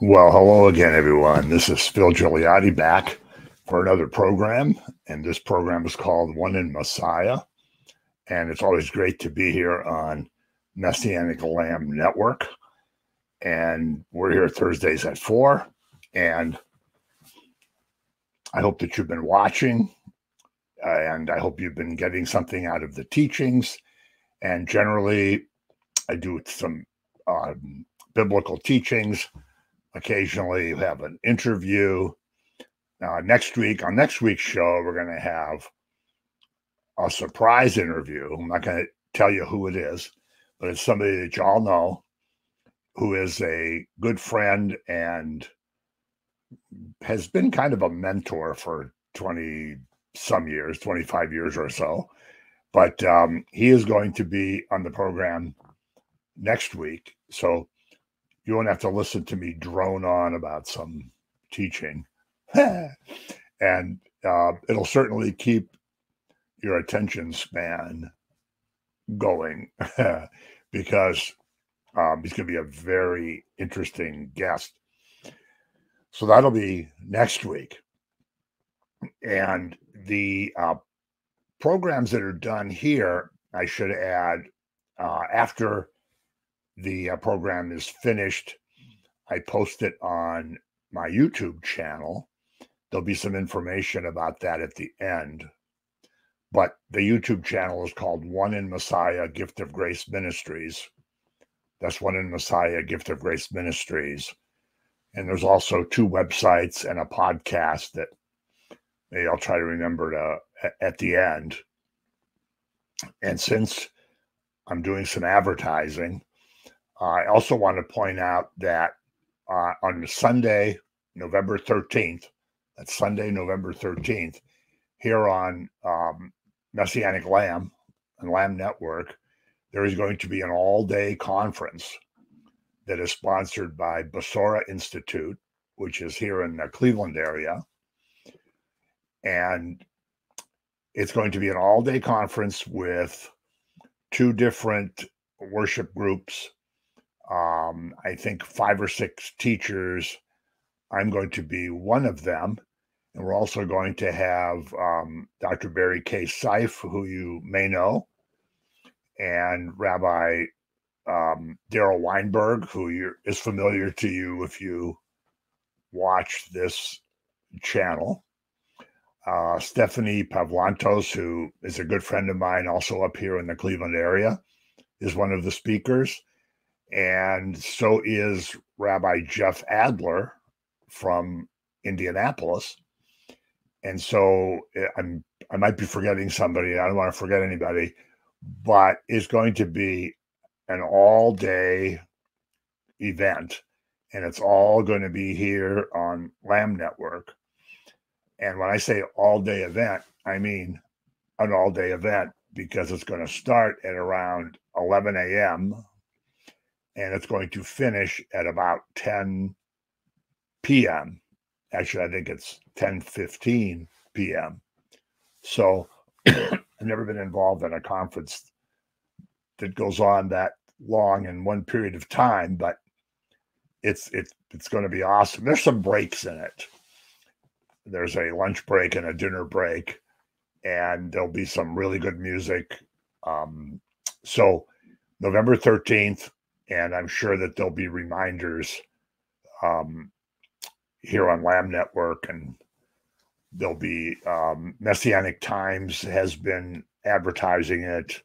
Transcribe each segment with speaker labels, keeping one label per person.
Speaker 1: Well, hello again, everyone. This is Phil Gigliotti back for another program, and this program is called One in Messiah. And it's always great to be here on Messianic Lamb Network. And we're here Thursdays at 4. And I hope that you've been watching, and I hope you've been getting something out of the teachings. And generally, I do some biblical teachings. Occasionally, you have an interview. Next week's show, we're going to have a surprise interview. I'm not going to tell you who it is, but it's somebody that y'all know who is a good friend and has been kind of a mentor for 20 some years, 25 years or so. But he is going to be on the program next week. So you won't have to listen to me drone on about some teaching. And it'll certainly keep your attention span going because he's going to be a very interesting guest. So that'll be next week. And the programs that are done here, I should add, after the program is finished, I post it on my YouTube channel. There'll be some information about that at the end. But the YouTube channel is called One in Messiah Gift of Grace Ministries. That's One in Messiah Gift of Grace Ministries. And there's also 2 websites and a podcast that maybe I'll try to remember at the end. And since I'm doing some advertising, I also want to point out that on Sunday, November 13th, that's Sunday, November 13th, here on Messianic Lamb and Lamb Network, there is going to be an all-day conference that is sponsored by Basora Institute, which is here in the Cleveland area. And it's going to be an all-day conference with 2 different worship groups. I think 5 or 6 teachers. I'm going to be one of them. And we're also going to have Dr. Barry K. Seif, who you may know, and Rabbi Daryl Weinberg, who is familiar to you if you watch this channel. Stephanie Pavlantos, who is a good friend of mine, also up here in the Cleveland area, is one of the speakers. And so is Rabbi Jeff Adler from Indianapolis. And so I might be forgetting somebody. I don't want to forget anybody, but it's going to be an all-day event, and it's all going to be here on Lamb Network. And when I say all-day event, I mean an all-day event because it's going to start at around 11 a.m. and it's going to finish at about 10 p.m. Actually, I think it's 10:15 p.m. So I've never been involved in a conference that goes on that long in one period of time, but it's going to be awesome. There's some breaks in it. There's a lunch break and a dinner break, and there'll be some really good music. So November 13th, and I'm sure that there'll be reminders here on Lamb Network, and there'll be Messianic Times has been advertising it.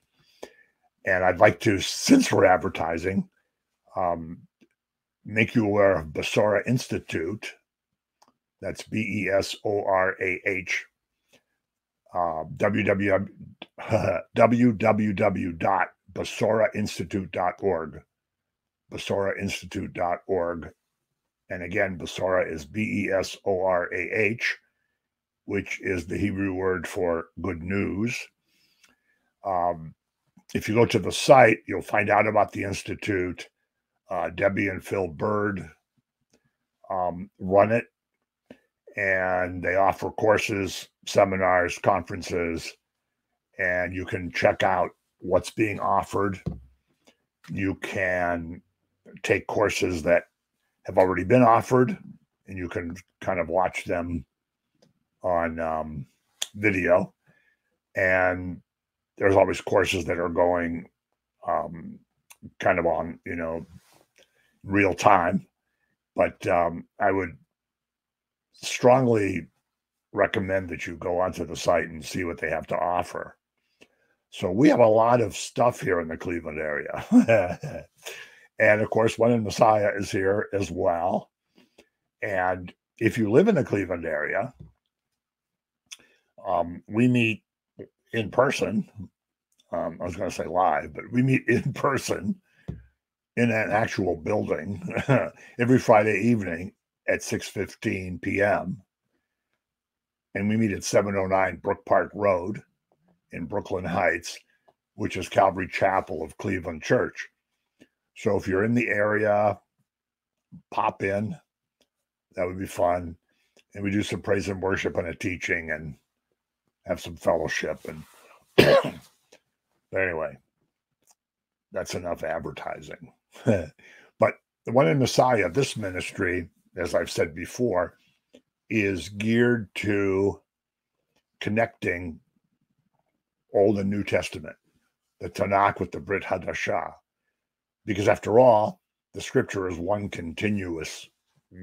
Speaker 1: And I'd like to, since we're advertising, make you aware of Basora Institute. That's BESORAH. www.basorainstitute.org. basorainstitute.org. And again, Basora is BESORAH, which is the Hebrew word for good news. If you go to the site, you'll find out about the Institute. Debbie and Phil Bird run it, and they offer courses, seminars, conferences, and you can check out what's being offered. You can take courses that have already been offered, and you can kind of watch them on video. And there's always courses that are going kind of on, real time. But I would strongly recommend that you go onto the site and see what they have to offer. So we have a lot of stuff here in the Cleveland area. And of course, One in Messiah is here as well. And if you live in the Cleveland area, we meet in person. I was going to say live, but we meet in person in an actual building every Friday evening at 6:15 p.m. And we meet at 709 Brook Park Road in Brooklyn Heights, which is Calvary Chapel of Cleveland Church. So if you're in the area, pop in. That would be fun. And we do some praise and worship and a teaching and have some fellowship. And anyway, that's enough advertising. But the One in Messiah, this ministry, as I've said before, is geared to connecting Old and New Testament, the Tanakh with the Brit Hadashah. Because after all, the scripture is one continuous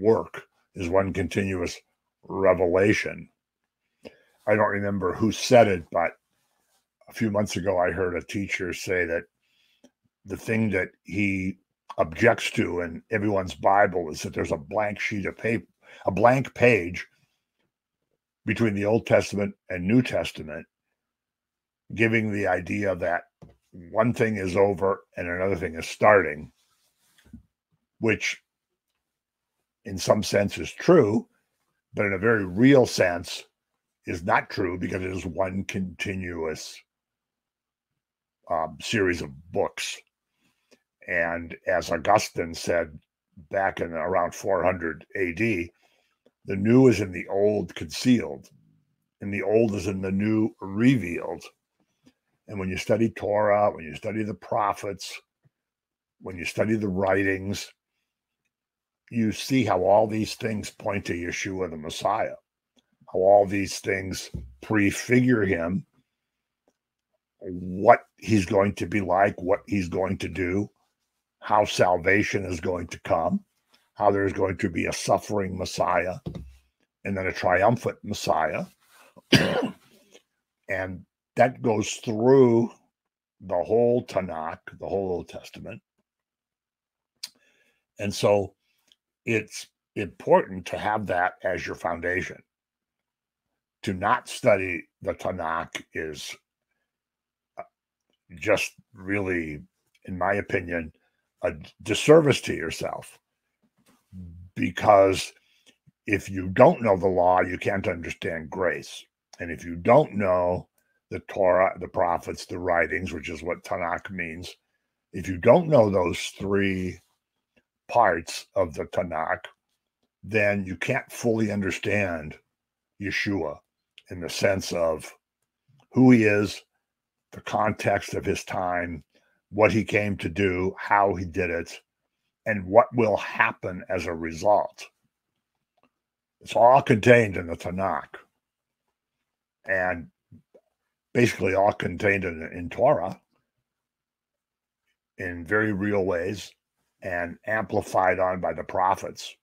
Speaker 1: work, is one continuous revelation. I don't remember who said it, but a few months ago, I heard a teacher say that the thing that he objects to in everyone's Bible is that there's a blank sheet of paper, a blank page between the Old Testament and New Testament, giving the idea that one thing is over and another thing is starting, which in some sense is true, but in a very real sense is not true because it is one continuous series of books. And as Augustine said back in around 400 AD, the new is in the old concealed, and the old is in the new revealed. And when you study Torah, when you study the prophets, when you study the writings, you see how all these things point to Yeshua the Messiah, how all these things prefigure him, what he's going to be like, what he's going to do, how salvation is going to come, how there's going to be a suffering Messiah, and then a triumphant Messiah. And that goes through the whole Tanakh, the whole Old Testament. And so it's important to have that as your foundation. To not study the Tanakh is just really, in my opinion, a disservice to yourself. Because if you don't know the law, you can't understand grace. And if you don't know the Torah, the prophets, the writings, which is what Tanakh means, if you don't know those three parts of the Tanakh, then you can't fully understand Yeshua in the sense of who he is, the context of his time, what he came to do, how he did it, and what will happen as a result. It's all contained in the Tanakh. And basically all contained in Torah in very real ways and amplified on by the prophets.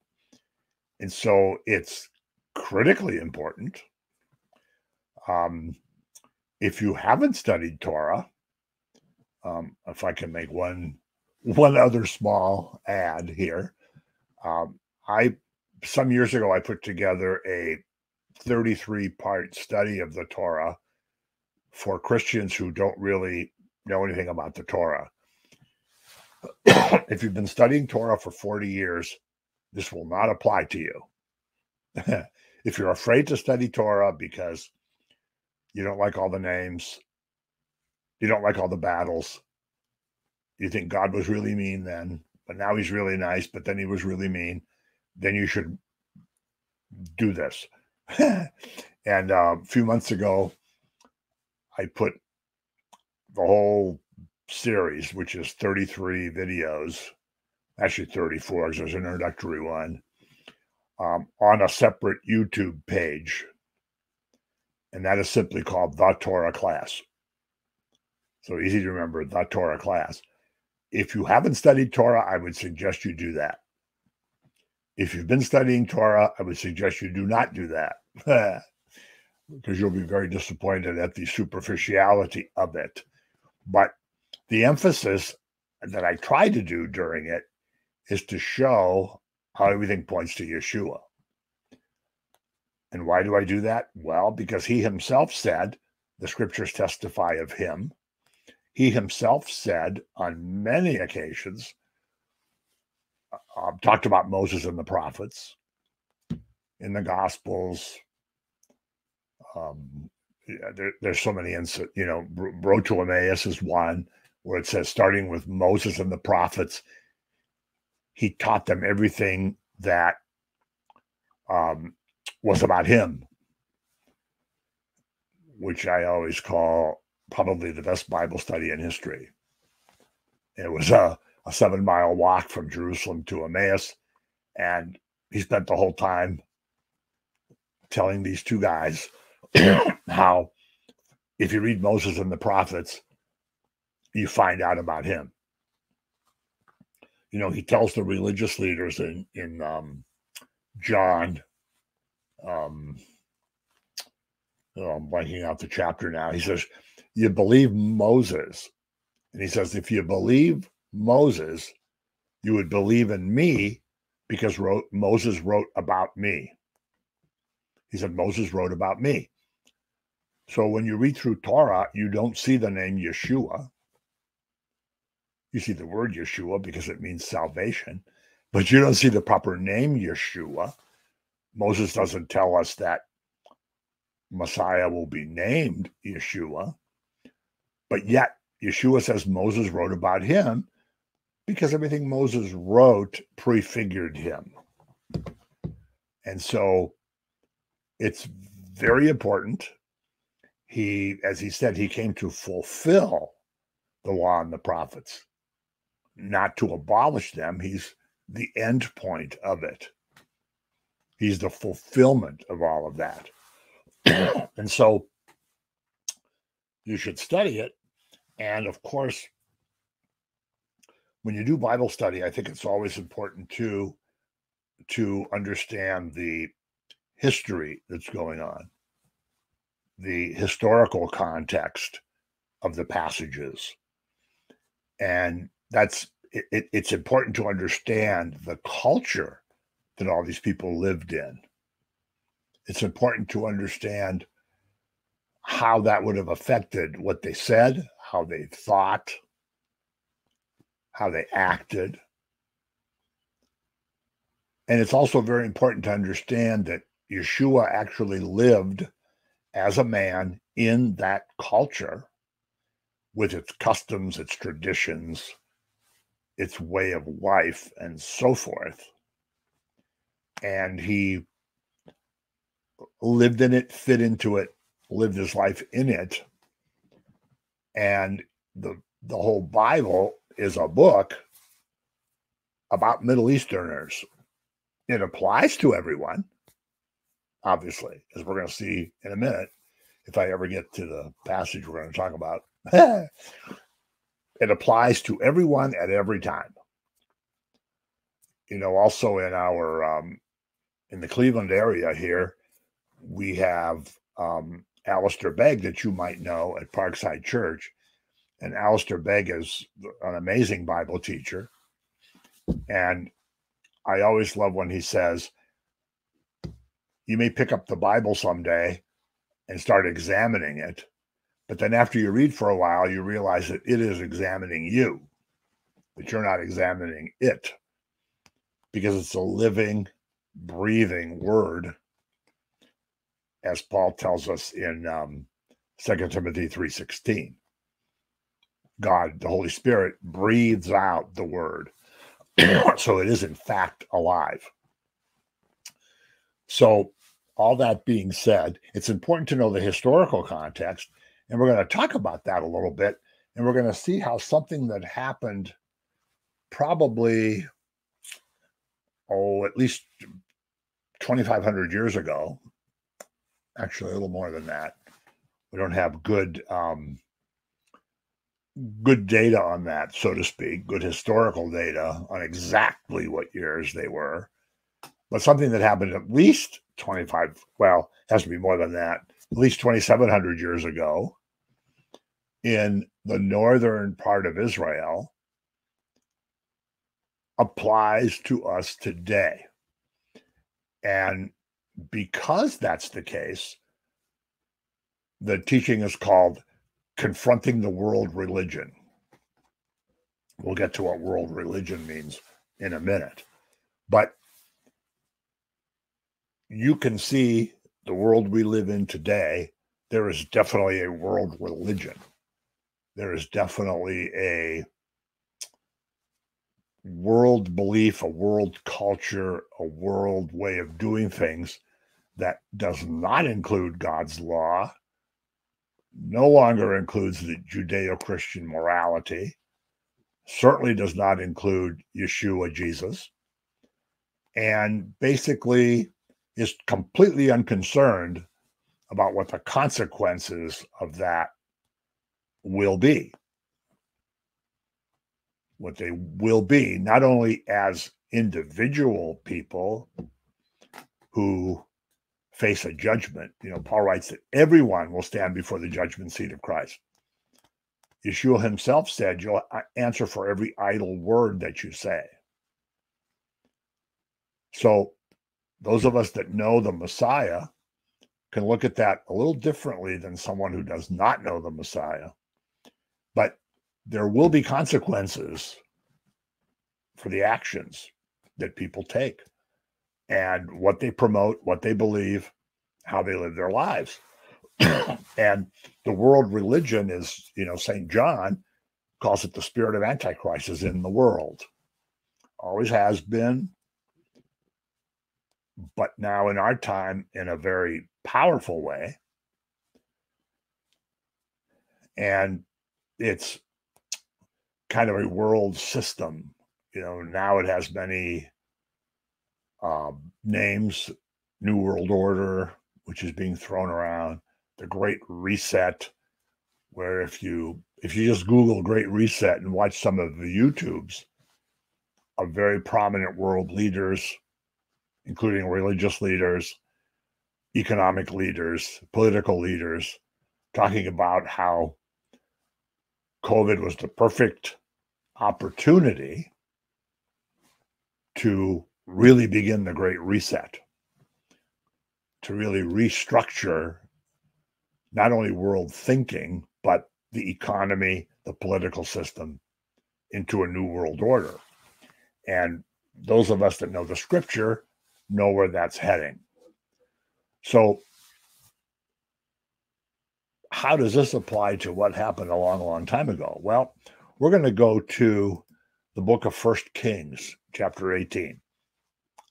Speaker 1: And so it's critically important. If you haven't studied Torah, if I can make one other small ad here, some years ago I put together a 33-part study of the Torah for Christians who don't really know anything about the Torah. If you've been studying Torah for 40 years, this will not apply to you. If you're afraid to study Torah because you don't like all the names, you don't like all the battles, you think God was really mean then, but now he's really nice, but then he was really mean, then you should do this. And a few months ago, I put the whole series, which is 33 videos. actually 34 because there's an introductory one, on a separate YouTube page. And that is simply called The Torah Class. So easy to remember, The Torah Class. If you haven't studied Torah, I would suggest you do that. If you've been studying Torah, I would suggest you do not do that because you'll be very disappointed at the superficiality of it. But the emphasis that I try to do during it is to show how everything points to Yeshua. And why do I do that? Well, because he himself said, the scriptures testify of him. He himself said on many occasions, talked about Moses and the prophets in the Gospels. There's so many instances, Road to Emmaus is one where it says, starting with Moses and the prophets, he taught them everything that was about him, which I always call probably the best Bible study in history. It was a 7-mile walk from Jerusalem to Emmaus, and he spent the whole time telling these two guys how if you read Moses and the prophets, you find out about him. He tells the religious leaders in John, I'm blanking out the chapter now. He says, you believe Moses. And he says, if you believe Moses, you would believe in me because Moses wrote about me. He said, Moses wrote about me. So when you read through Torah, you don't see the name Yeshua. You see the word Yeshua because it means salvation, but you don't see the proper name Yeshua. Moses doesn't tell us that Messiah will be named Yeshua, but yet Yeshua says Moses wrote about him because everything Moses wrote prefigured him. And so it's very important. As he said, he came to fulfill the law and the prophets, not to abolish them. He's the end point of it. He's the fulfillment of all of that. And so you should study it. And of course, when you do Bible study, I think it's always important to understand the history that's going on, the historical context of the passages. And it's important to understand the culture that all these people lived in. It's important to understand how that would have affected what they said, how they thought, how they acted. And it's also very important to understand that Yeshua actually lived as a man in that culture with its customs, its traditions, its way of life, and so forth. And he lived in it, fit into it, lived his life in it. And the whole Bible is a book about Middle Easterners. It applies to everyone, obviously, as we're going to see in a minute, if I ever get to the passage we're going to talk about. It applies to everyone at every time. Also in our in the Cleveland area here, we have Alistair Begg that you might know at Parkside Church. And Alistair Begg is an amazing Bible teacher. And I always love when he says, you may pick up the Bible someday and start examining it, but then after you read for a while, you realize that it is examining you, that you're not examining it, because it's a living, breathing word, as Paul tells us in 2 Timothy 3:16. God, the Holy Spirit, breathes out the word. So it is, in fact, alive. So all that being said, it's important to know the historical context, and we're going to talk about that a little bit, and we're going to see how something that happened probably at least 2,500 years ago, actually a little more than that. We don't have good data on that, so to speak, good historical data on exactly what years they were, but something that happened at least 25, well, it has to be more than that, at least 2,700 years ago in the northern part of Israel applies to us today. And because that's the case, the teaching is called Confronting the World Religion. We'll get to what world religion means in a minute. But you can see the world we live in today, there is definitely a world religion. There is definitely a world belief, a world culture, a world way of doing things that does not include God's law, no longer includes the Judeo-Christian morality, certainly does not include Yeshua, Jesus, and basically is completely unconcerned about what the consequences of that will be. What they will be, not only as individual people who face a judgment. Paul writes that everyone will stand before the judgment seat of Christ. Yeshua himself said, you'll answer for every idle word that you say. So those of us that know the Messiah can look at that a little differently than someone who does not know the Messiah. But there will be consequences for the actions that people take and what they promote, what they believe, how they live their lives. And the world religion is, St. John calls it the spirit of Antichrist is in the world. Always has been, but now in our time in a very powerful way. And it's kind of a world system. Now it has many names: New World Order, which is being thrown around, the Great Reset, where if you just Google Great Reset and watch some of the YouTubes of very prominent world leaders, including religious leaders, economic leaders, political leaders, talking about how COVID was the perfect opportunity to really begin the Great Reset, to really restructure not only world thinking, but the economy, the political system into a new world order. And those of us that know the scripture know where that's heading. So how does this apply to what happened a long, long time ago? Well, we're going to go to the book of 1 Kings, chapter 18.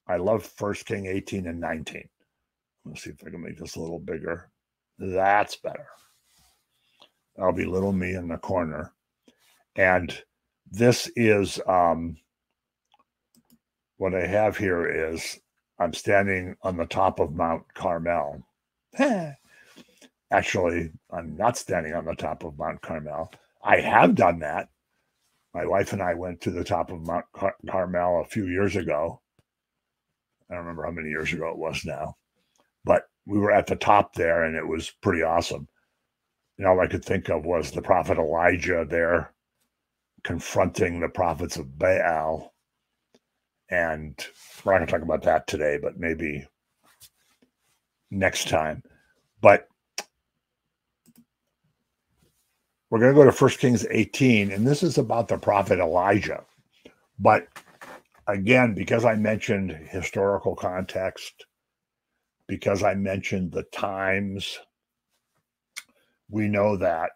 Speaker 1: I love 1 King 18 and 19. Let's see if I can make this a little bigger. That's better. I'll be little me in the corner. And this is what I have here is I'm standing on the top of Mount Carmel. Actually, I'm not standing on the top of Mount Carmel. I have done that. My wife and I went to the top of Mount Carmel a few years ago. I don't remember how many years ago it was now. But we were at the top there, and it was pretty awesome. And all I could think of was the prophet Elijah there confronting the prophets of Baal. And we're not going to talk about that today, but maybe next time. But we're going to go to 1 Kings 18, and this is about the prophet Elijah. But again, because I mentioned historical context, because I mentioned the times, we know that,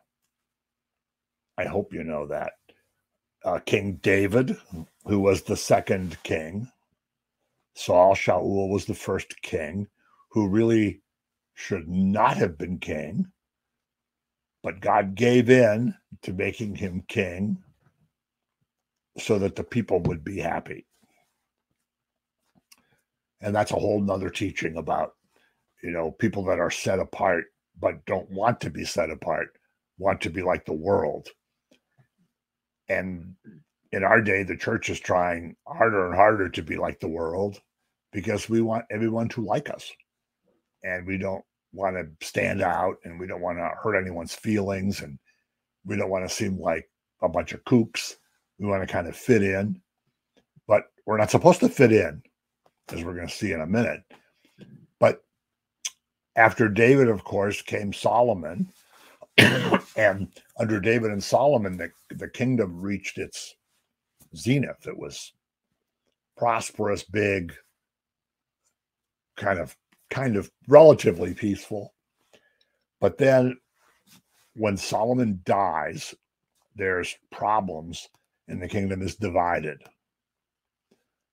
Speaker 1: I hope you know that, King David, who was the second king, Shaul was the first king, who really should not have been king, but God gave in to making him king so that the people would be happy. And that's a whole nother teaching about, people that are set apart, but don't want to be set apart, want to be like the world. And in our day, the church is trying harder and harder to be like the world because we want everyone to like us. And we don't want to stand out, and we don't want to hurt anyone's feelings, and we don't want to seem like a bunch of kooks. We want to kind of fit in, but we're not supposed to fit in, as we're going to see in a minute. But after David, of course, came Solomon, and under David and Solomon, the kingdom reached its zenith. It was prosperous, big, kind of relatively peaceful. But then when Solomon dies, there's problems, and the kingdom is divided.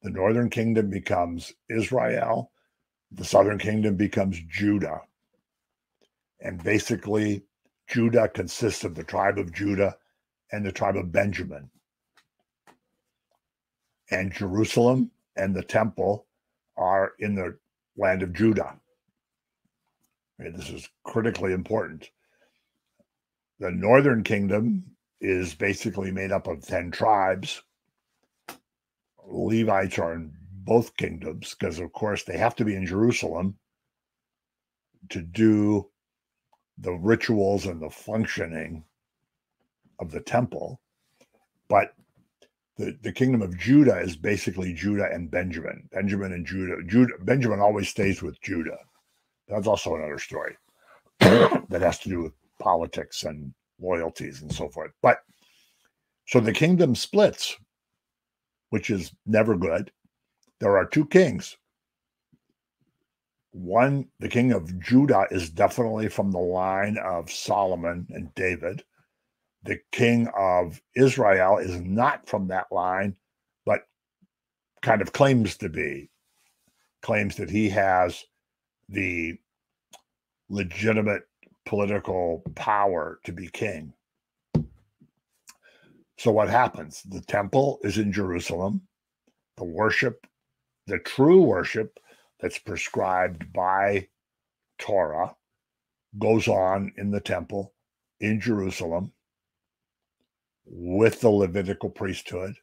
Speaker 1: The northern kingdom becomes Israel. The southern kingdom becomes Judah. And basically, Judah consists of the tribe of Judah and the tribe of Benjamin. And Jerusalem and the temple are in the land of Judah. Okay, this is critically important. The northern kingdom is basically made up of 10 tribes. Levites are in both kingdoms because, of course, they have to be in Jerusalem to do the rituals and the functioning of the temple. But the kingdom of Judah is basically Judah and Benjamin. Benjamin always stays with Judah. That's also another story that has to do with politics and loyalties and so forth. But so the kingdom splits, which is never good. There are two kings. One, the king of Judah, is definitely from the line of Solomon and David. The king of Israel is not from that line, but kind of claims to be, claims that he has the legitimate political power to be king. So what happens? The temple is in Jerusalem. The worship, the true worship that's prescribed by Torah, goes on in the temple in Jerusalem with the Levitical priesthood.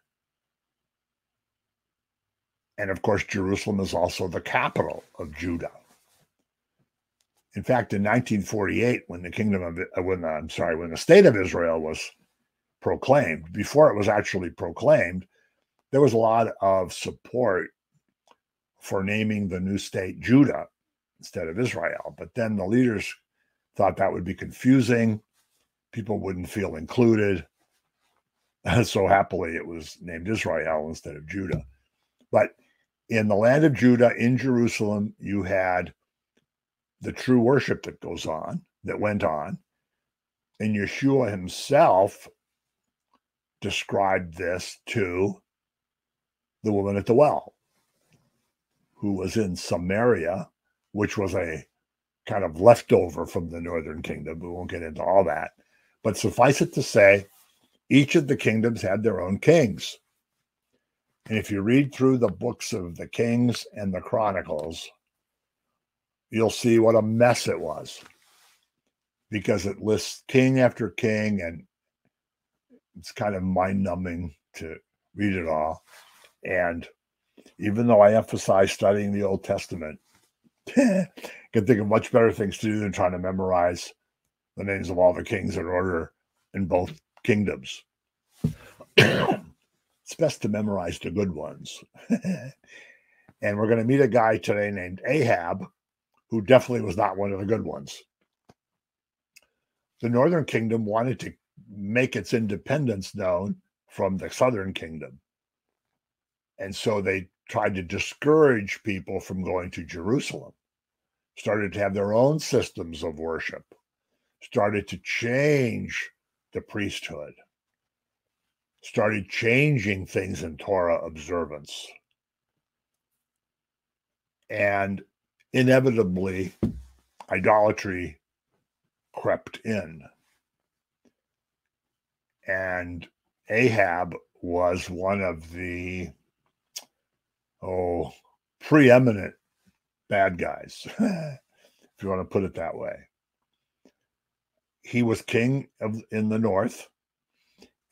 Speaker 1: And of course, Jerusalem is also the capital of Judah. In fact, in 1948, when the state of Israel was proclaimed, before it was actually proclaimed, there was a lot of support for naming the new state Judah instead of Israel. But then the leaders thought that would be confusing. People wouldn't feel included. So happily, it was named Israel instead of Judah. But in the land of Judah, in Jerusalem, you had the true worship that went on. And Yeshua himself described this to the woman at the well, who was in Samaria, which was a kind of leftover from the northern kingdom. We won't get into all that. But suffice it to say, each of the kingdoms had their own kings. And if you read through the books of the Kings and the Chronicles, you'll see what a mess it was, because it lists king after king, and it's kind of mind-numbing to read it all. And even though I emphasize studying the Old Testament, I can think of much better things to do than trying to memorize the names of all the kings in order in both kingdoms. It's best to memorize the good ones. And we're going to meet a guy today named Ahab, who definitely was not one of the good ones. The northern kingdom wanted to make its independence known from the southern kingdom. And so they tried to discourage people from going to Jerusalem, started to have their own systems of worship, started to change the priesthood, started changing things in Torah observance. And inevitably, idolatry crept in. And Ahab was one of the, preeminent bad guys, if you want to put it that way. He was king in the north,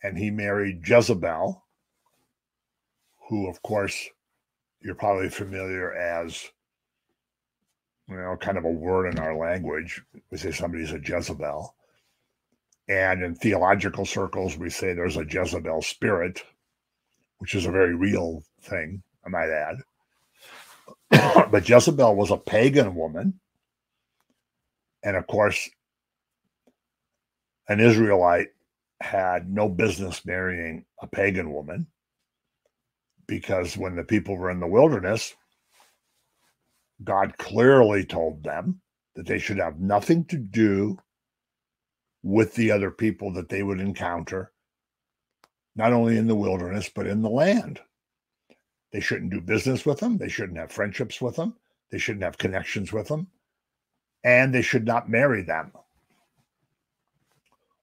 Speaker 1: and he married Jezebel, who, of course, you're probably familiar as, kind of a word in our language. We say somebody's a Jezebel. And in theological circles, we say there's a Jezebel spirit, which is a very real thing, I might add. But Jezebel was a pagan woman. And of course, an Israelite had no business marrying a pagan woman, because when the people were in the wilderness, God clearly told them that they should have nothing to do with the other people that they would encounter, not only in the wilderness, but in the land. They shouldn't do business with them. They shouldn't have friendships with them. They shouldn't have connections with them. And they should not marry them,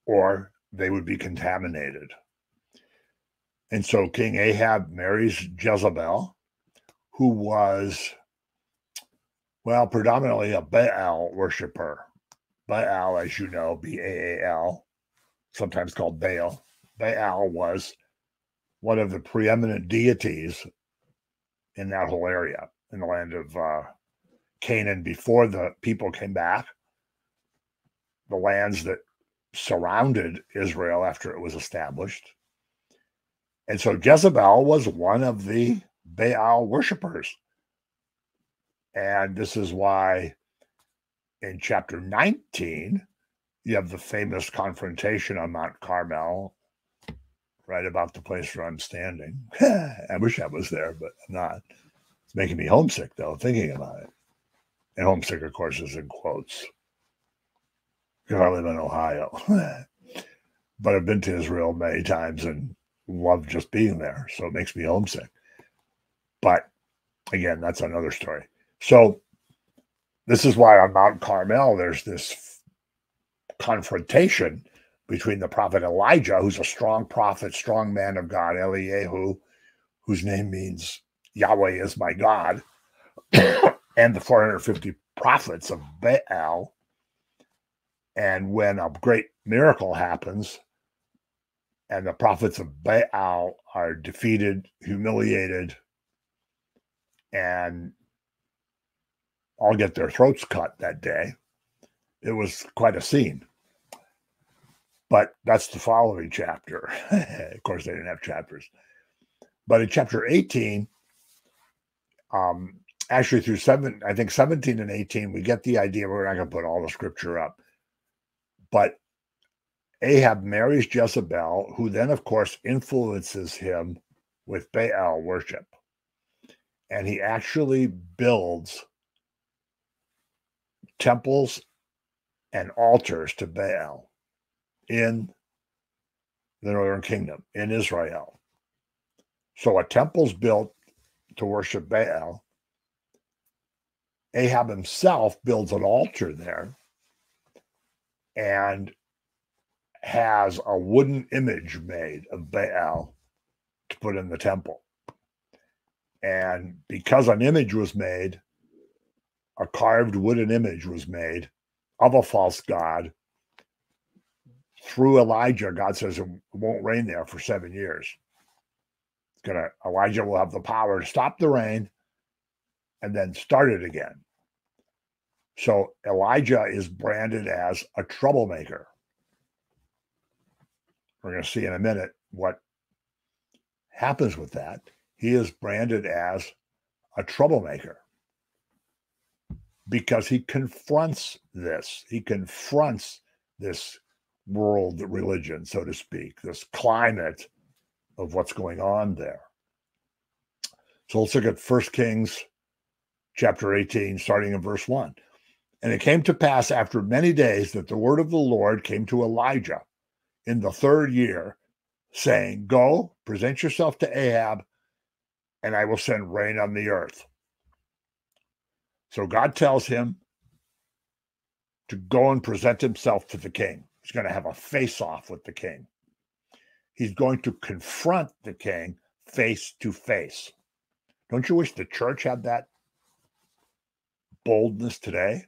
Speaker 1: or they would be contaminated. And so King Ahab marries Jezebel, who was, well, predominantly a Baal worshiper. Baal, as you know, B-A-A-L, sometimes called Baal. Baal was one of the preeminent deities in that whole area, in the land of Canaan, before the people came back. The lands that surrounded Israel after it was established. And so Jezebel was one of the Baal worshipers. And this is why in chapter 19, you have the famous confrontation on Mount Carmel, right about the place where I'm standing. I wish I was there, but I'm not. It's making me homesick, though, thinking about it. And homesick, of course, is in quotes, because I live in Ohio. But I've been to Israel many times and love just being there, so it makes me homesick. But again, that's another story. So this is why on Mount Carmel, there's this confrontation between the prophet Elijah, who's a strong prophet, strong man of God, Eliyahu, whose name means Yahweh is my God, and the 450 prophets of Baal. And when a great miracle happens, and the prophets of Baal are defeated, humiliated, and all get their throats cut that day, it was quite a scene. But that's the following chapter. Of course, they didn't have chapters. But in chapter 18, actually through 17 and 18, we get the idea. We're not going to put all the scripture up. But Ahab marries Jezebel, who then, of course, influences him with Baal worship. And he actually builds temples and altars to Baal in the northern kingdom, in Israel. So a temple's built to worship Baal. Ahab himself builds an altar there and has a wooden image made of Baal to put in the temple. And because an image was made, a carved wooden image was made of a false god, through Elijah, God says it won't rain there for 7 years. Elijah will have the power to stop the rain and then start it again. So Elijah is branded as a troublemaker. We're going to see in a minute what happens with that. He is branded as a troublemaker because he confronts this. He confronts this world religion, so to speak, this climate of what's going on there. So let's look at 1 Kings chapter 18, starting in verse 1. And it came to pass after many days that the word of the Lord came to Elijah in the 3rd year, saying, Go, present yourself to Ahab, and I will send rain on the earth. So God tells him to go and present himself to the king. He's going to have a face-off with the king. He's going to confront the king face to face. Don't you wish the church had that boldness today.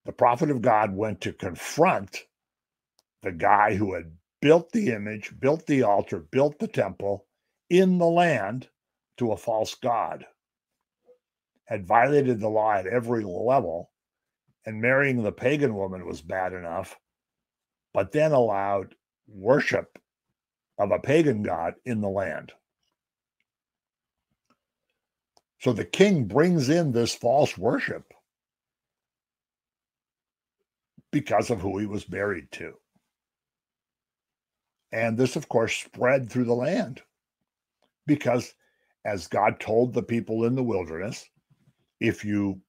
Speaker 1: The prophet of God went to confront the guy who had built the image, built the altar, built the temple in the land to a false god, had violated the law at every level, and marrying the pagan woman was bad enough, but then allowed worship of a pagan god in the land. So the king brings in this false worship because of who he was married to. And this, of course, spread through the land because, as God told the people in the wilderness, if you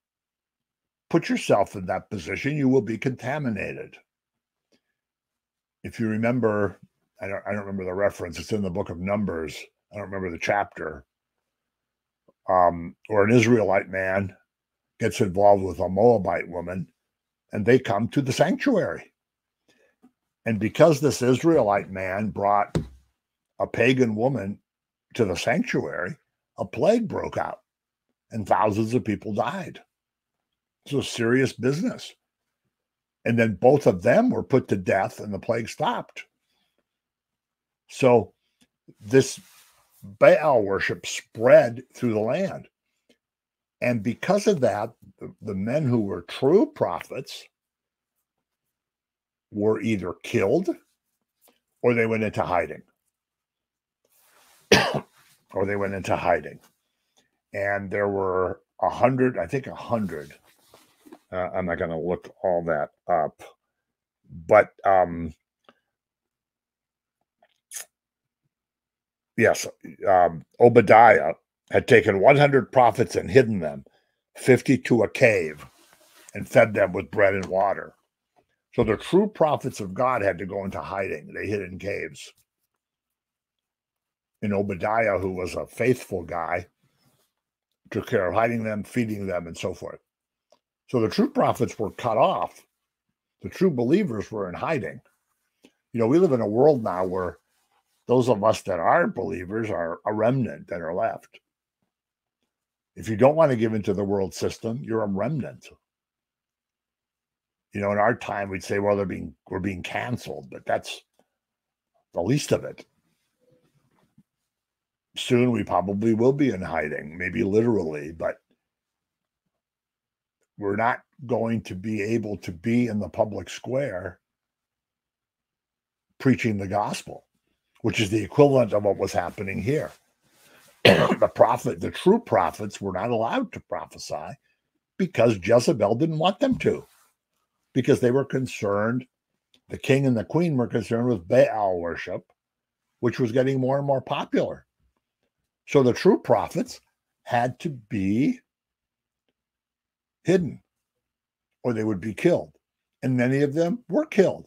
Speaker 1: put yourself in that position, you will be contaminated. If you remember, I don't remember the reference. It's in the book of Numbers. I don't remember the chapter. Or an Israelite man gets involved with a Moabite woman, and they come to the sanctuary. And because this Israelite man brought a pagan woman to the sanctuary, a plague broke out, and thousands of people died. It was serious business. And then both of them were put to death, and the plague stopped. So this Baal worship spread through the land. And because of that, the men who were true prophets were either killed or they went into hiding. And there were 100, I think 100. I'm not going to look all that up. But yes, Obadiah had taken 100 prophets and hidden them, 50 to a cave, and fed them with bread and water. So the true prophets of God had to go into hiding. They hid in caves. And Obadiah, who was a faithful guy, took care of hiding them, feeding them, and so forth. So the true prophets were cut off. The true believers were in hiding. You know, we live in a world now where those of us that are believers are a remnant that are left. If you don't want to give into the world system, you're a remnant. You know, in our time, we'd say, well, we're being canceled, but that's the least of it. Soon we probably will be in hiding, maybe literally, but we're not going to be able to be in the public square preaching the gospel, which is the equivalent of what was happening here. The true prophets were not allowed to prophesy because Jezebel didn't want them to, because they were concerned, the king and the queen were concerned with Baal worship, which was getting more and more popular. So the true prophets had to be hidden or they would be killed. And many of them were killed.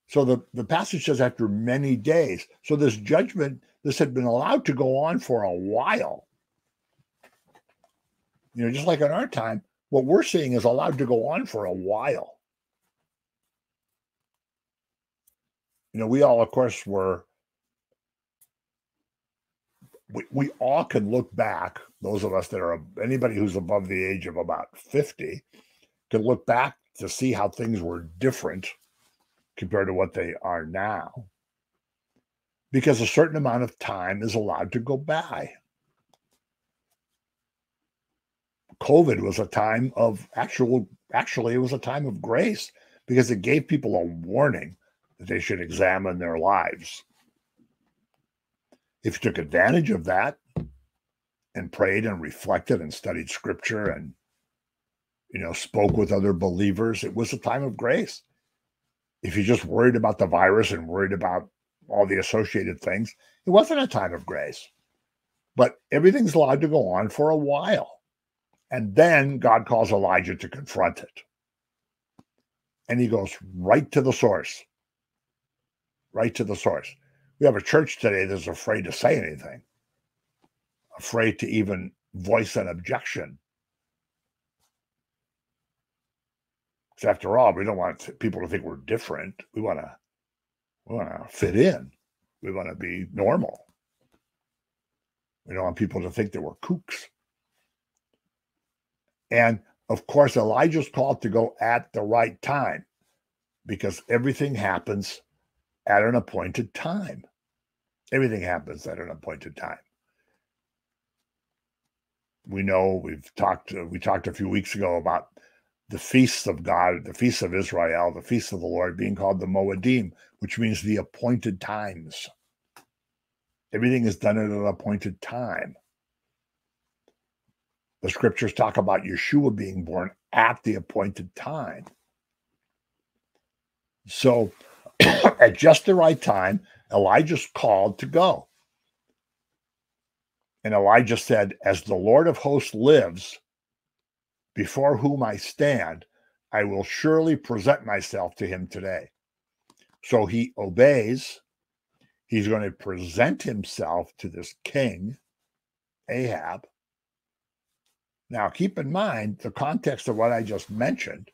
Speaker 1: So the passage says after many days. So this judgment, this had been allowed to go on for a while. You know, just like in our time, what we're seeing is allowed to go on for a while. You know, we all, of course, we all can look back, those of us that are, anybody who's above the age of about 50 can look back to see how things were different compared to what they are now, because a certain amount of time is allowed to go by. COVID was a time of actually, it was a time of grace because it gave people a warning that they should examine their lives. If you took advantage of that and prayed and reflected and studied scripture and, you know, spoke with other believers, it was a time of grace. If you just worried about the virus and worried about all the associated things, it wasn't a time of grace. But everything's allowed to go on for a while. And then God calls Elijah to confront it. And he goes right to the source. Right to the source. We have a church today that's afraid to say anything, afraid to even voice an objection. Because after all, we don't want people to think we're different. We want to fit in. We want to be normal. We don't want people to think that we're kooks. And of course, Elijah's called to go at the right time because everything happens at an appointed time. Everything happens at an appointed time. We know we talked a few weeks ago about the feasts of God, the feasts of Israel, the feasts of the Lord being called the Moedim, which means the appointed times. Everything is done at an appointed time. The scriptures talk about Yeshua being born at the appointed time. So at just the right time, Elijah's called to go. And Elijah said, as the Lord of hosts lives, before whom I stand, I will surely present myself to him today. So he obeys. He's going to present himself to this king, Ahab. Now, keep in mind the context of what I just mentioned.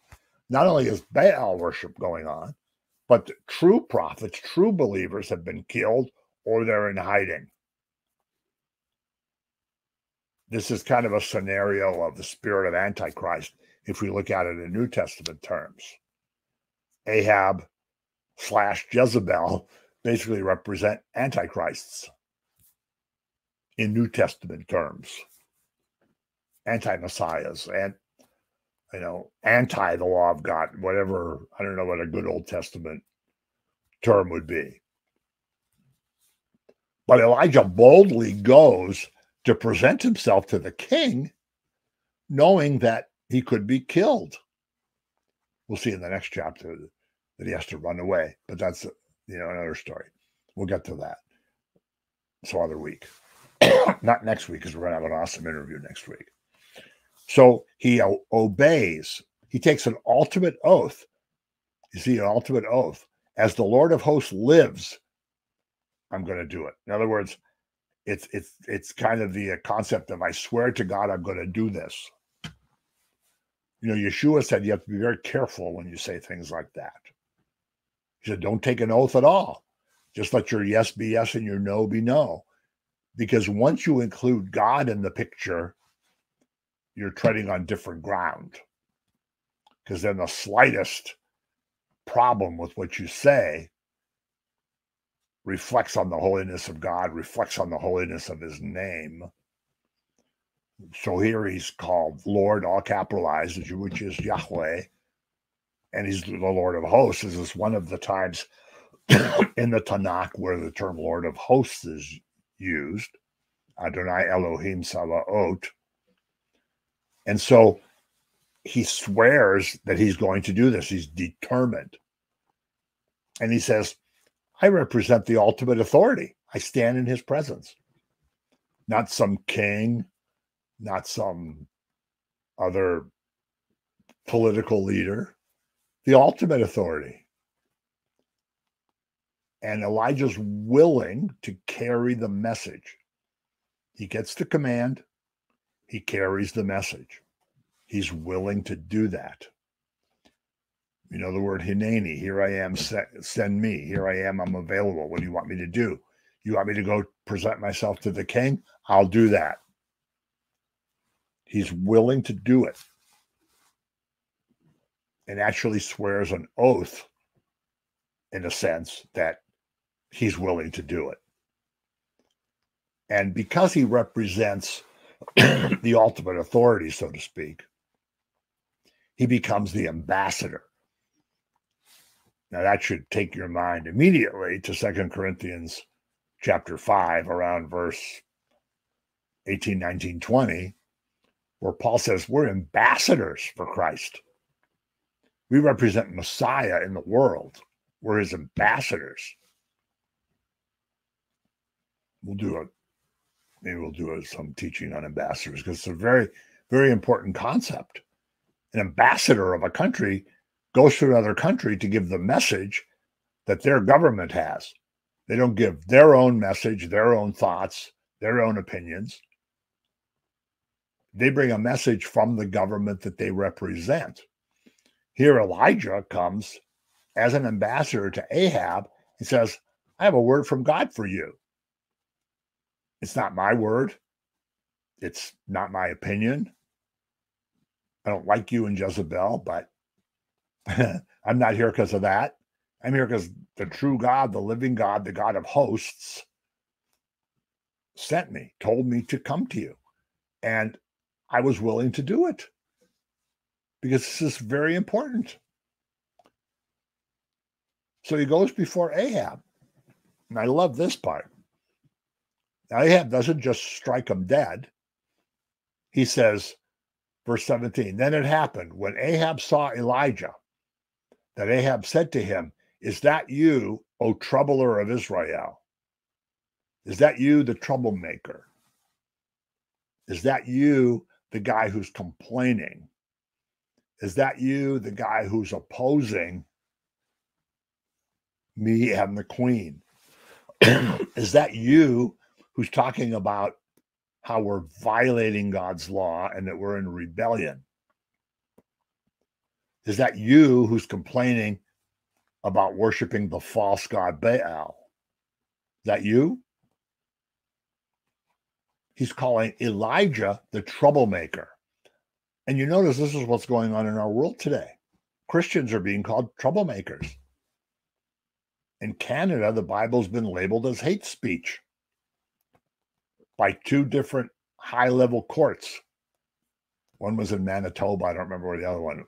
Speaker 1: Not only is Baal worship going on, but true prophets, true believers have been killed or they're in hiding. This is kind of a scenario of the spirit of Antichrist if we look at it in New Testament terms. Ahab / Jezebel basically represent antichrists in New Testament terms. Anti-messiahs and, anti the law of God, whatever, I don't know what a good Old Testament term would be. But Elijah boldly goes to present himself to the king, knowing that he could be killed. We'll see in the next chapter that he has to run away, but that's another story. We'll get to that some other week. Not next week, because we're going to have an awesome interview next week. So he obeys. He takes an ultimate oath. You see, an ultimate oath. As the Lord of hosts lives, I'm going to do it. In other words, it's kind of the concept of I swear to God I'm going to do this. Yeshua said you have to be very careful when you say things like that. He said, don't take an oath at all. Just let your yes be yes and your no be no. Because once you include God in the picture, you're treading on different ground. Because then the slightest problem with what you say reflects on the holiness of God, reflects on the holiness of his name. So here he's called Lord, all capitalized, which is Yahweh. And he's the Lord of hosts. This is one of the times in the Tanakh where the term Lord of hosts is used. Adonai Elohim Sabaoth. And so he swears that he's going to do this. He's determined. And he says, I represent the ultimate authority. I stand in his presence. Not some king, not some other political leader, the ultimate authority. And Elijah's willing to carry the message. He gets the command. He carries the message. He's willing to do that. The word hineni, here I am, send me. Here I am, I'm available. What do you want me to do? You want me to go present myself to the king? I'll do that. He's willing to do it. And actually swears an oath, in a sense, that he's willing to do it. And because he represents the ultimate authority, so to speak, he becomes the ambassador. Now that should take your mind immediately to 2 Corinthians chapter 5, around verse 18, 19, 20, where Paul says we're ambassadors for Christ. We represent Messiah in the world. We're his ambassadors. Maybe we'll do some teaching on ambassadors, because it's a very, very important concept. An ambassador of a country goes to another country to give the message that their government has. They don't give their own message, their own thoughts, their own opinions. They bring a message from the government that they represent. Here, Elijah comes as an ambassador to Ahab and says, I have a word from God for you. It's not my word. It's not my opinion. I don't like you and Jezebel, but I'm not here because of that. I'm here because the true God, the living God, the God of hosts, sent me, told me to come to you. And I was willing to do it because this is very important. So he goes before Ahab. And I love this part. Now, Ahab doesn't just strike him dead. He says, verse 17, then it happened when Ahab saw Elijah that Ahab said to him, is that you, O troubler of Israel? Is that you, the troublemaker? Is that you, the guy who's complaining? Is that you, the guy who's opposing me and the queen? Is that you who's talking about how we're violating God's law and that we're in rebellion? Is that you who's complaining about worshiping the false god Baal? Is that you? He's calling Elijah the troublemaker. And you notice this is what's going on in our world today. Christians are being called troublemakers. In Canada, the Bible's been labeled as hate speech by two different high-level courts. One was in Manitoba. I don't remember where the other one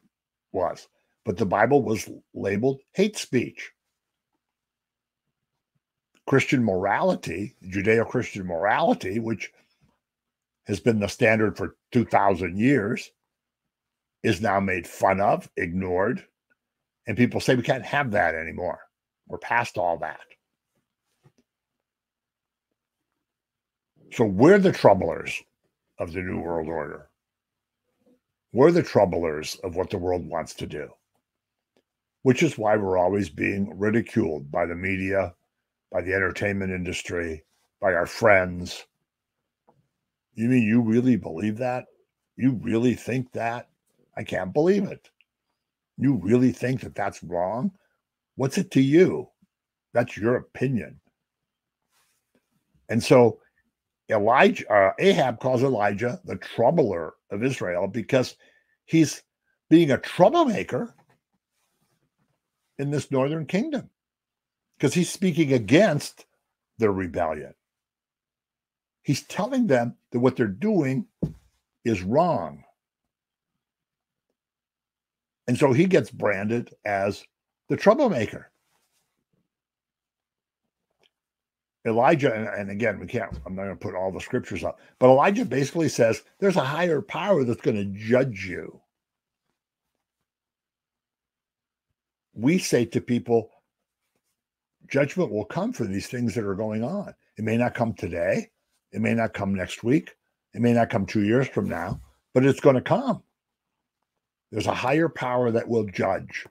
Speaker 1: was. But the Bible was labeled hate speech. Christian morality, Judeo-Christian morality, which has been the standard for 2,000 years, is now made fun of, ignored, and people say we can't have that anymore. We're past all that. So we're the troublers of the New World Order. We're the troublers of what the world wants to do, which is why we're always being ridiculed by the media, by the entertainment industry, by our friends. You mean you really believe that? You really think that? I can't believe it. You really think that that's wrong? What's it to you? That's your opinion. And so Ahab calls Elijah the troubler of Israel because he's being a troublemaker in this northern kingdom, because he's speaking against their rebellion. He's telling them that what they're doing is wrong. And so he gets branded as the troublemaker. Elijah, and again, I'm not going to put all the scriptures up, but Elijah basically says there's a higher power that's going to judge you. We say to people, judgment will come for these things that are going on. It may not come today. It may not come next week. It may not come 2 years from now, but it's going to come. There's a higher power that will judge.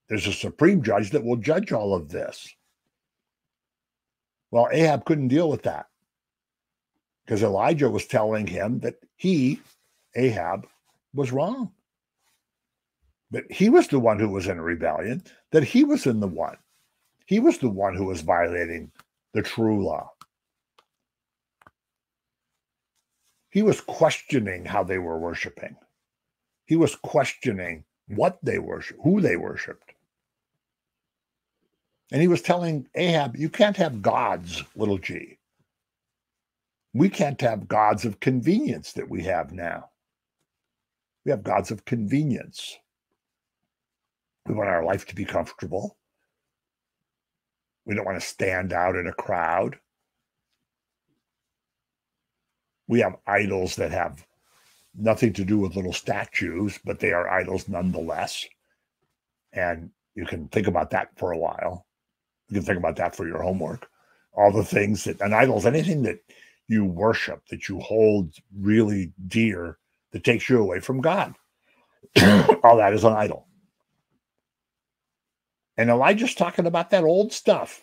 Speaker 1: There's a supreme judge that will judge all of this. Well, Ahab couldn't deal with that because Elijah was telling him that Ahab, was wrong. That he was the one who was in rebellion, that he was the one who was violating the true law. He was questioning how they were worshiping. He was questioning what they worshiped, who they worshiped. And he was telling Ahab, you can't have gods, little g. We can't have gods of convenience that we have now. We have gods of convenience. We want our life to be comfortable. We don't want to stand out in a crowd. We have idols that have nothing to do with little statues, but they are idols nonetheless. And you can think about that for a while. You can think about that for your homework. All the things that, an idol is anything that you worship, that you hold really dear, that takes you away from God. All that is an idol. And Elijah's talking about that old stuff.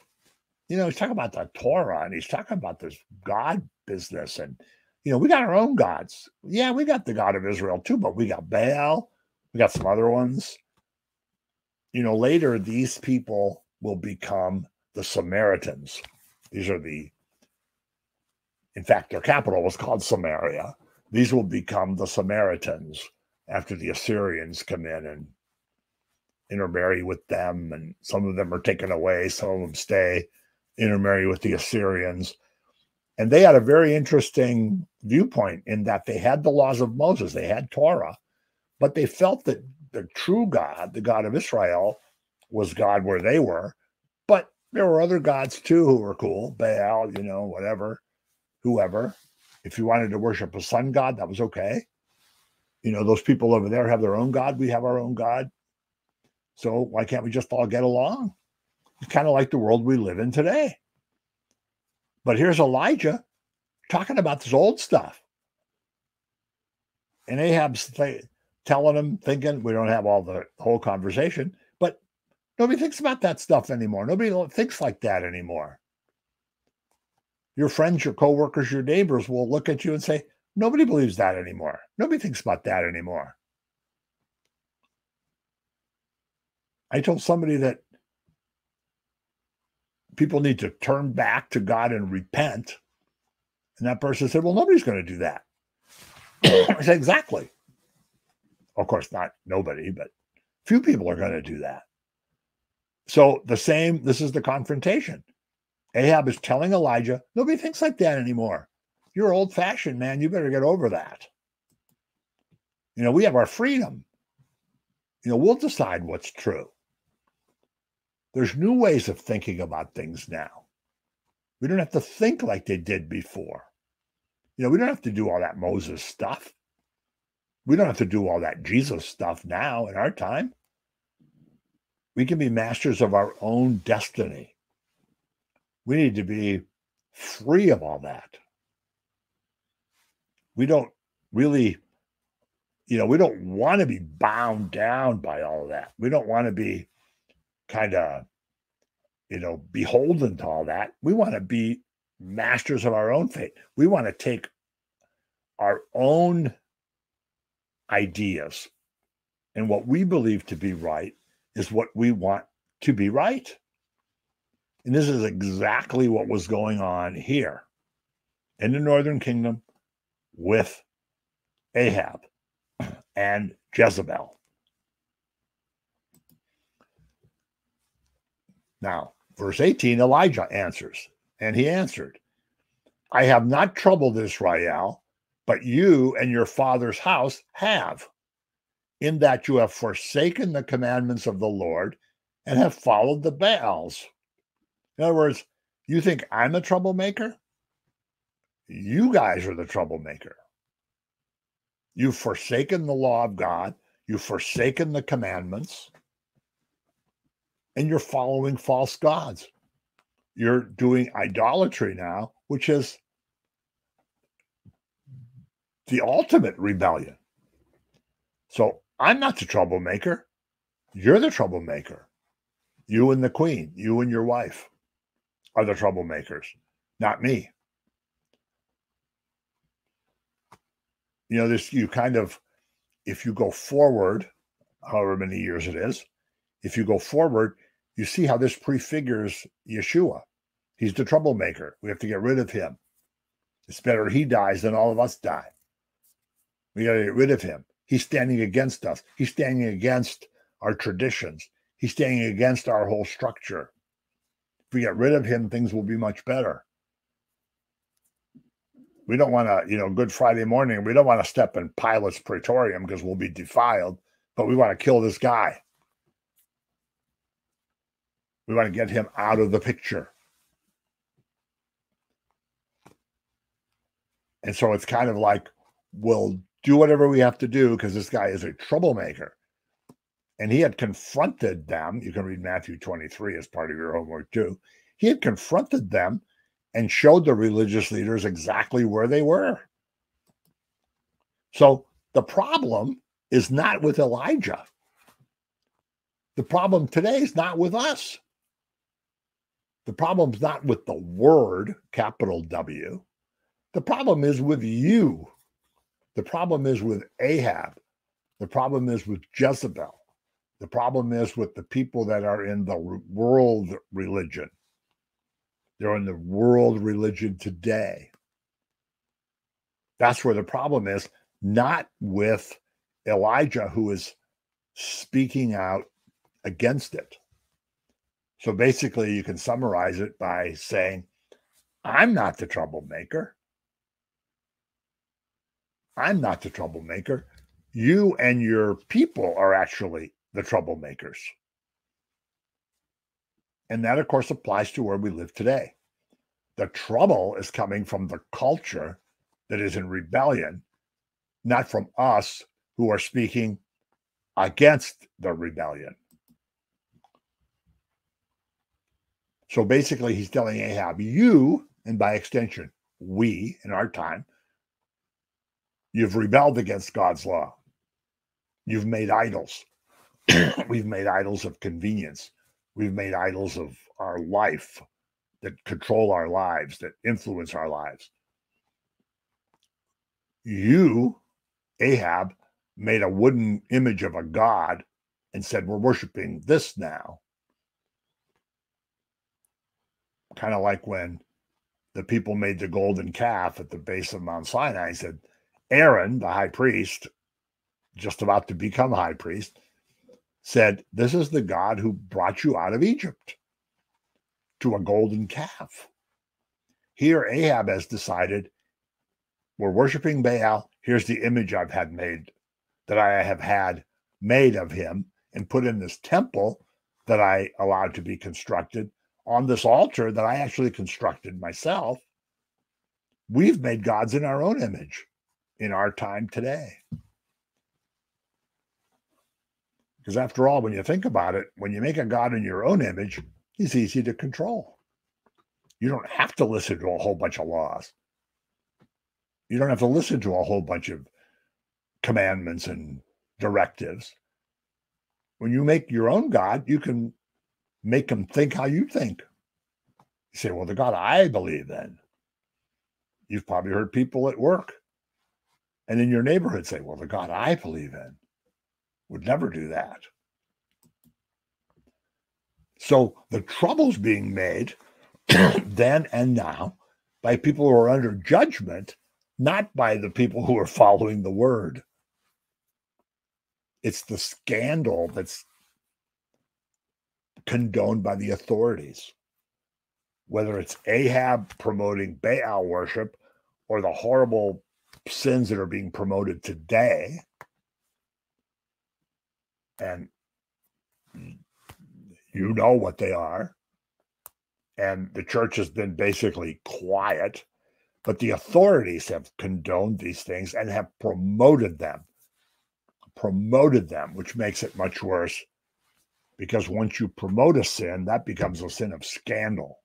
Speaker 1: You know, he's talking about the Torah, and he's talking about this God business. And, you know, we got our own gods. Yeah, we got the God of Israel too, but we got Baal. We got some other ones. You know, later, these people will become the Samaritans. These are in fact, their capital was called Samaria. These will become the Samaritans, after the Assyrians come in and intermarry with them, and some of them are taken away, some of them stay, intermarry with the Assyrians. And they had a very interesting viewpoint in that they had the laws of Moses, they had Torah, but they felt that the true God, the God of Israel, was God where they were. But there were other gods too who were cool, Baal, whatever, whoever. If you wanted to worship a sun god, that was okay. Those people over there have their own God, we have our own God. So why can't we just all get along? It's kind of like the world we live in today. But here's Elijah talking about this old stuff. And Ahab's telling him, thinking, we don't have all the whole conversation, but nobody thinks about that stuff anymore. Nobody thinks like that anymore. Your friends, your coworkers, your neighbors will look at you and say, nobody believes that anymore. Nobody thinks about that anymore. I told somebody that people need to turn back to God and repent. And that person said, well, nobody's going to do that. I said, exactly. Of course, not nobody, but few people are going to do that. So this is the confrontation. Ahab is telling Elijah, nobody thinks like that anymore. You're old fashioned, man. You better get over that. We have our freedom. We'll decide what's true. There's new ways of thinking about things now. We don't have to think like they did before. We don't have to do all that Moses stuff. We don't have to do all that Jesus stuff now in our time. We can be masters of our own destiny. We need to be free of all that. We don't really, we don't want to be bound down by all of that. We don't want to be kind of, beholden to all that. We want to be masters of our own fate. We want to take our own ideas, and what we believe to be right is what we want to be right. And this is exactly what was going on here in the northern kingdom with Ahab and Jezebel. Now, verse 18, Elijah answers, and he answered, I have not troubled Israel, but you and your father's house have, in that you have forsaken the commandments of the Lord and have followed the Baals. In other words, you think I'm a troublemaker? You guys are the troublemaker. You've forsaken the law of God. You've forsaken the commandments. And you're following false gods. You're doing idolatry now, which is the ultimate rebellion. So I'm not the troublemaker. You're the troublemaker. You and the queen, you and your wife are the troublemakers, not me. If you go forward, however many years it is, if you go forward, you see how this prefigures Yeshua. He's the troublemaker. We have to get rid of him. It's better he dies than all of us die. We got to get rid of him. He's standing against us. He's standing against our traditions. He's standing against our whole structure. If we get rid of him, things will be much better. We don't want to, Good Friday morning, we don't want to step in Pilate's praetorium because we'll be defiled, but we want to kill this guy. We want to get him out of the picture. And so it's kind of like, we'll do whatever we have to do because this guy is a troublemaker. And he had confronted them. You can read Matthew 23 as part of your homework too. He had confronted them and showed the religious leaders exactly where they were. So the problem is not with Elijah. The problem today is not with us. The problem's not with the word, capital W. The problem is with you. The problem is with Ahab. The problem is with Jezebel. The problem is with the people that are in the world religion. They're in the world religion today. That's where the problem is, not with Elijah who is speaking out against it. So basically, you can summarize it by saying, I'm not the troublemaker. I'm not the troublemaker. You and your people are actually the troublemakers. And that, of course, applies to where we live today. The trouble is coming from the culture that is in rebellion, not from us who are speaking against the rebellion. So basically, he's telling Ahab, you, and by extension, we in our time, you've rebelled against God's law. You've made idols. We've made idols of convenience. We've made idols of our life that control our lives, that influence our lives. You, Ahab, made a wooden image of a god and said, we're worshiping this now. Kind of like when the people made the golden calf at the base of Mount Sinai, said, Aaron, the high priest, just about to become high priest, said, this is the God who brought you out of Egypt, to a golden calf. Here, Ahab has decided, we're worshiping Baal. Here's the image I've had made, that I have had made of him and put in this temple that I allowed to be constructed on this altar that I actually constructed myself. We've made gods in our own image in our time today. Because after all, when you think about it, when you make a god in your own image, he's easy to control. You don't have to listen to a whole bunch of laws. You don't have to listen to a whole bunch of commandments and directives. When you make your own God, you can make them think how you think. You say, well, the God I believe in. You've probably heard people at work and in your neighborhood say, well, the God I believe in would never do that. So the trouble's being made then and now by people who are under judgment, not by the people who are following the word. It's the scandal that's condoned by the authorities, whether it's Ahab promoting Baal worship or the horrible sins that are being promoted today. And you know what they are. And the church has been basically quiet, but the authorities have condoned these things and have promoted them, which makes it much worse, because once you promote a sin, that becomes a sin of scandal.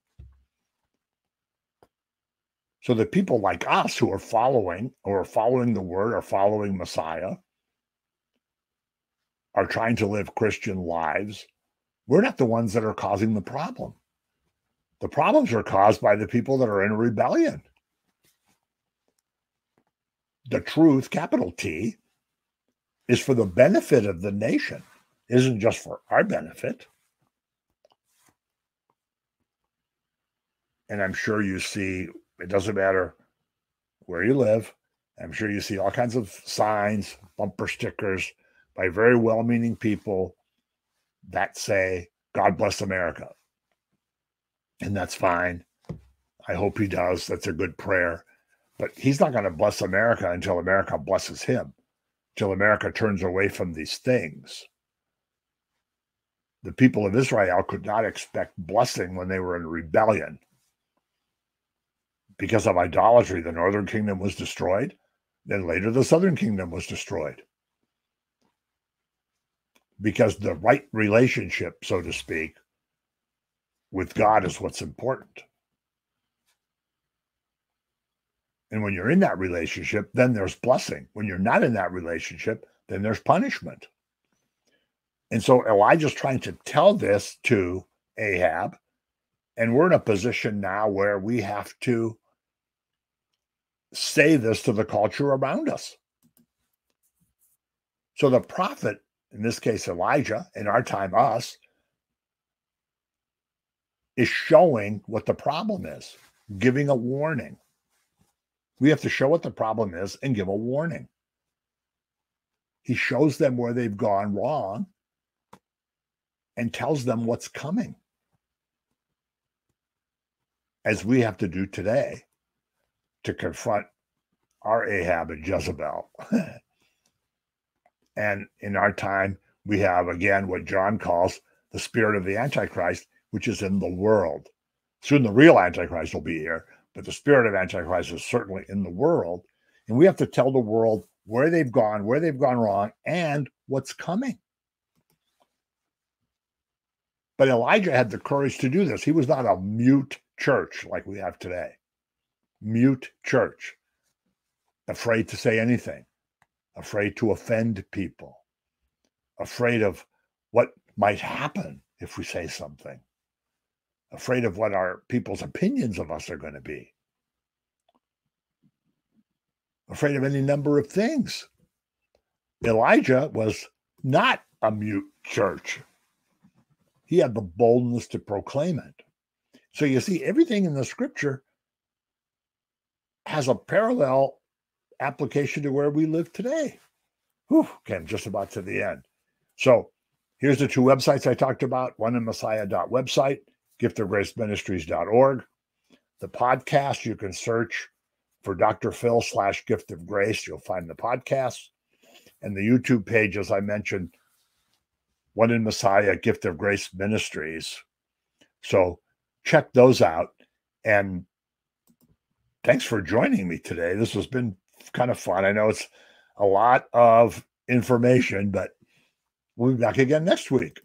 Speaker 1: So the people like us who are following the word or following Messiah are trying to live Christian lives. We're not the ones that are causing the problem. The problems are caused by the people that are in rebellion. The truth, capital T, is for the benefit of the nation. It isn't just for our benefit. And I'm sure you see, it doesn't matter where you live, I'm sure you see all kinds of signs, bumper stickers by very well-meaning people that say, God bless America. And that's fine. I hope he does. That's a good prayer. But he's not going to bless America until America blesses him, until America turns away from these things. The people of Israel could not expect blessing when they were in rebellion. Because of idolatry, the northern kingdom was destroyed. Then later, the southern kingdom was destroyed. Because the right relationship, so to speak, with God is what's important. And when you're in that relationship, then there's blessing. When you're not in that relationship, then there's punishment. And so Elijah's trying to tell this to Ahab. And we're in a position now where we have to say this to the culture around us. So the prophet, in this case Elijah, in our time us, is showing what the problem is, giving a warning. We have to show what the problem is and give a warning. He shows them where they've gone wrong and tells them what's coming, as we have to do today to confront our Ahab and Jezebel. And in our time, we have, again, what John calls the spirit of the Antichrist, which is in the world. Soon the real Antichrist will be here, but the spirit of Antichrist is certainly in the world. And we have to tell the world where they've gone wrong, and what's coming. But Elijah had the courage to do this. He was not a mute church like we have today. Mute church, afraid to say anything, afraid to offend people, afraid of what might happen if we say something, afraid of what our people's opinions of us are going to be, afraid of any number of things. Elijah was not a mute church. He had the boldness to proclaim it. So you see, everything in the scripture has a parallel application to where we live today. Whew, okay, I'm just about to the end. So here's the two websites I talked about, oneinmessiah.website, giftofgraceministries.org. The podcast, you can search for Dr. Phil /Gift of Grace. You'll find the podcast. And the YouTube page, as I mentioned, One in Messiah, Gift of Grace Ministries. So check those out. And thanks for joining me today. This has been kind of fun. I know it's a lot of information, but we'll be back again next week.